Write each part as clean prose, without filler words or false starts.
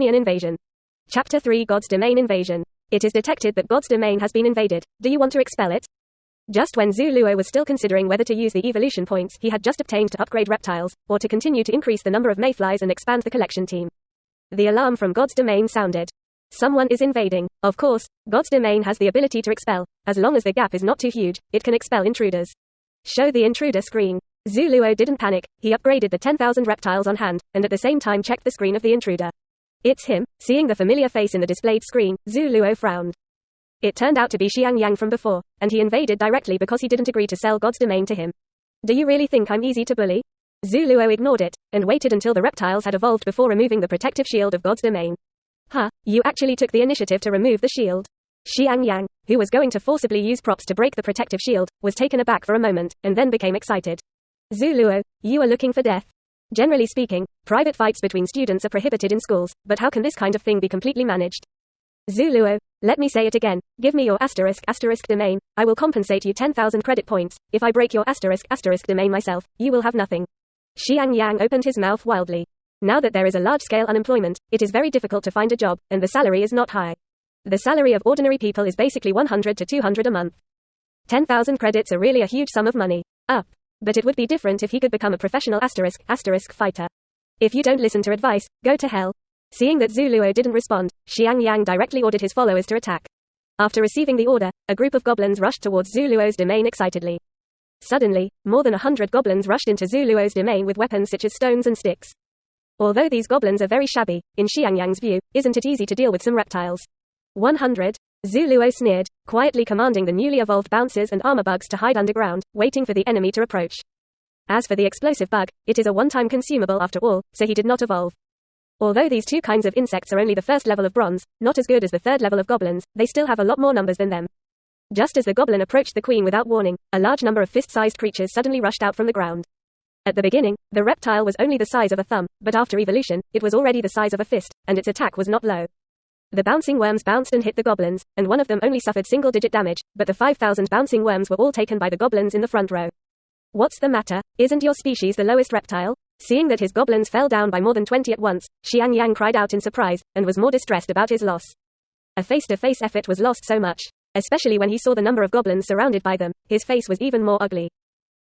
Invasion. Chapter 3 God's Domain Invasion. It is detected that God's domain has been invaded. Do you want to expel it? Just when Xu Luo was still considering whether to use the evolution points he had just obtained to upgrade reptiles, or to continue to increase the number of mayflies and expand the collection team, the alarm from God's domain sounded. Someone is invading. Of course, God's domain has the ability to expel. As long as the gap is not too huge, it can expel intruders. Show the intruder screen. Xu Luo didn't panic. He upgraded the 10,000 reptiles on hand, and at the same time checked the screen of the intruder. It's him. Seeing the familiar face in the displayed screen, Xu Luo frowned. It turned out to be xianxia from before, and he invaded directly because he didn't agree to sell God's domain to him. Do you really think I'm easy to bully? Xu Luo ignored it, and waited until the reptiles had evolved before removing the protective shield of God's domain. Huh, you actually took the initiative to remove the shield. Xianxia, who was going to forcibly use props to break the protective shield, was taken aback for a moment, and then became excited. Xu Luo, you are looking for death. Generally speaking, private fights between students are prohibited in schools, but how can this kind of thing be completely managed? Xu Luo, let me say it again, give me your asterisk domain, I will compensate you 10,000 credit points. If I break your asterisk domain myself, you will have nothing. Xianxia opened his mouth wildly. Now that there is a large-scale unemployment, it is very difficult to find a job, and the salary is not high. The salary of ordinary people is basically 100 to 200 a month. 10,000 credits are really a huge sum of money. Up. But it would be different if he could become a professional asterisk fighter. If you don't listen to advice, go to hell. Seeing that Xu Luo didn't respond, Xianxia directly ordered his followers to attack. After receiving the order, a group of goblins rushed towards Xu Luo's domain excitedly. Suddenly, more than 100 goblins rushed into Xu Luo's domain with weapons such as stones and sticks. Although these goblins are very shabby, in Xianxia's view, isn't it easy to deal with some reptiles? 100. Xu Luo sneered, quietly commanding the newly evolved bouncers and armor bugs to hide underground, waiting for the enemy to approach. As for the explosive bug, it is a one-time consumable after all, so he did not evolve. Although these two kinds of insects are only the first level of bronze, not as good as the third level of goblins, they still have a lot more numbers than them. Just as the goblin approached the queen without warning, a large number of fist-sized creatures suddenly rushed out from the ground. At the beginning, the reptile was only the size of a thumb, but after evolution, it was already the size of a fist, and its attack was not low. The bouncing worms bounced and hit the goblins, and one of them only suffered single-digit damage, but the 5,000 bouncing worms were all taken by the goblins in the front row. What's the matter? Isn't your species the lowest reptile? Seeing that his goblins fell down by more than 20 at once, Xianxia cried out in surprise, and was more distressed about his loss. A face-to-face effort was lost so much. Especially when he saw the number of goblins surrounded by them, his face was even more ugly.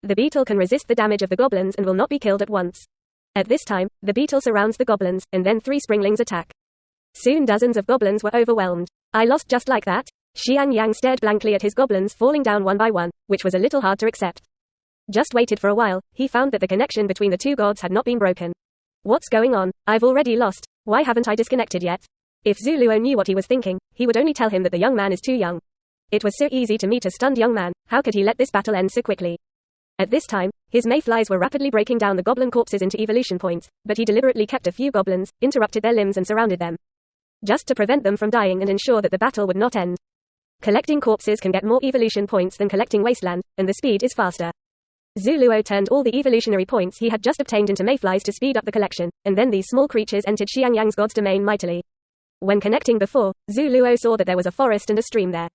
The beetle can resist the damage of the goblins and will not be killed at once. At this time, the beetle surrounds the goblins, and then 3 springlings attack. Soon dozens of goblins were overwhelmed. I lost just like that? Xianxia stared blankly at his goblins falling down one by one, which was a little hard to accept. Just waited for a while, he found that the connection between the two gods had not been broken. What's going on? I've already lost. Why haven't I disconnected yet? If Xu Luo knew what he was thinking, he would only tell him that the young man is too young. It was so easy to meet a stunned young man, how could he let this battle end so quickly? At this time, his mayflies were rapidly breaking down the goblin corpses into evolution points, but he deliberately kept a few goblins, interrupted their limbs and surrounded them. Just to prevent them from dying and ensure that the battle would not end. Collecting corpses can get more evolution points than collecting wasteland, and the speed is faster. Xu Luo turned all the evolutionary points he had just obtained into mayflies to speed up the collection, and then these small creatures entered Xianxia's god's domain mightily. When connecting before, Xu Luo saw that there was a forest and a stream there.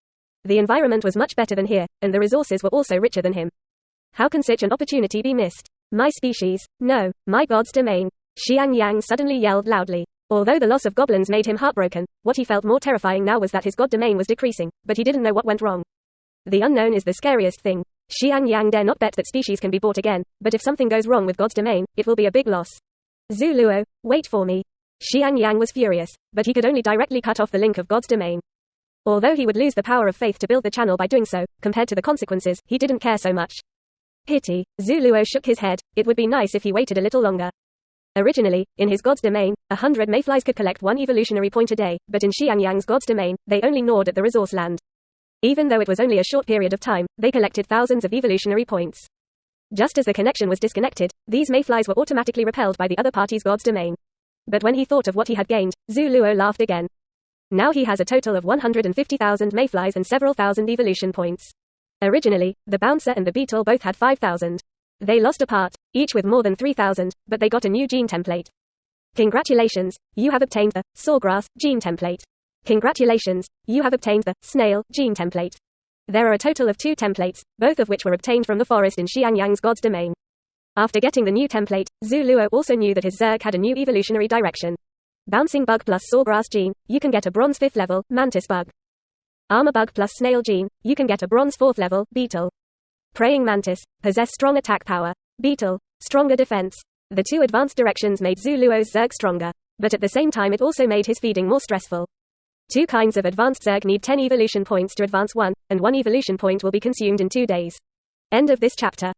The environment was much better than here, and the resources were also richer than him. How can such an opportunity be missed? My species, no, my god's domain. Xianxia suddenly yelled loudly. Although the loss of goblins made him heartbroken, what he felt more terrifying now was that his god domain was decreasing, but he didn't know what went wrong. The unknown is the scariest thing. Xianxia dare not bet that species can be bought again, but if something goes wrong with God's domain, it will be a big loss. Xu Luo, wait for me. Xianxia was furious, but he could only directly cut off the link of God's domain. Although he would lose the power of faith to build the channel by doing so, compared to the consequences, he didn't care so much. Pity. Xu Luo shook his head. It would be nice if he waited a little longer. Originally, in his god's domain, 100 mayflies could collect 1 evolutionary point a day, but in Xianxia's god's domain, they only gnawed at the resource land. Even though it was only a short period of time, they collected thousands of evolutionary points. Just as the connection was disconnected, these mayflies were automatically repelled by the other party's god's domain. But when he thought of what he had gained, Xu Luo laughed again. Now he has a total of 150,000 mayflies and several thousand evolution points. Originally, the bouncer and the beetle both had 5,000. They lost a part, each with more than 3,000, but they got a new gene template. Congratulations, you have obtained the sawgrass gene template. Congratulations, you have obtained the snail gene template. There are a total of 2 templates, both of which were obtained from the forest in Xianxia's god's domain. After getting the new template, Xu Luo also knew that his Zerg had a new evolutionary direction. Bouncing bug plus sawgrass gene, you can get a bronze 5th level, mantis bug. Armor bug plus snail gene, you can get a bronze 4th level, beetle. Praying mantis, possess strong attack power. Beetle, stronger defense. The 2 advanced directions made Xu Luo's Zerg stronger, but at the same time it also made his feeding more stressful. 2 kinds of advanced Zerg need 10 evolution points to advance one, and 1 evolution point will be consumed in 2 days. End of this chapter.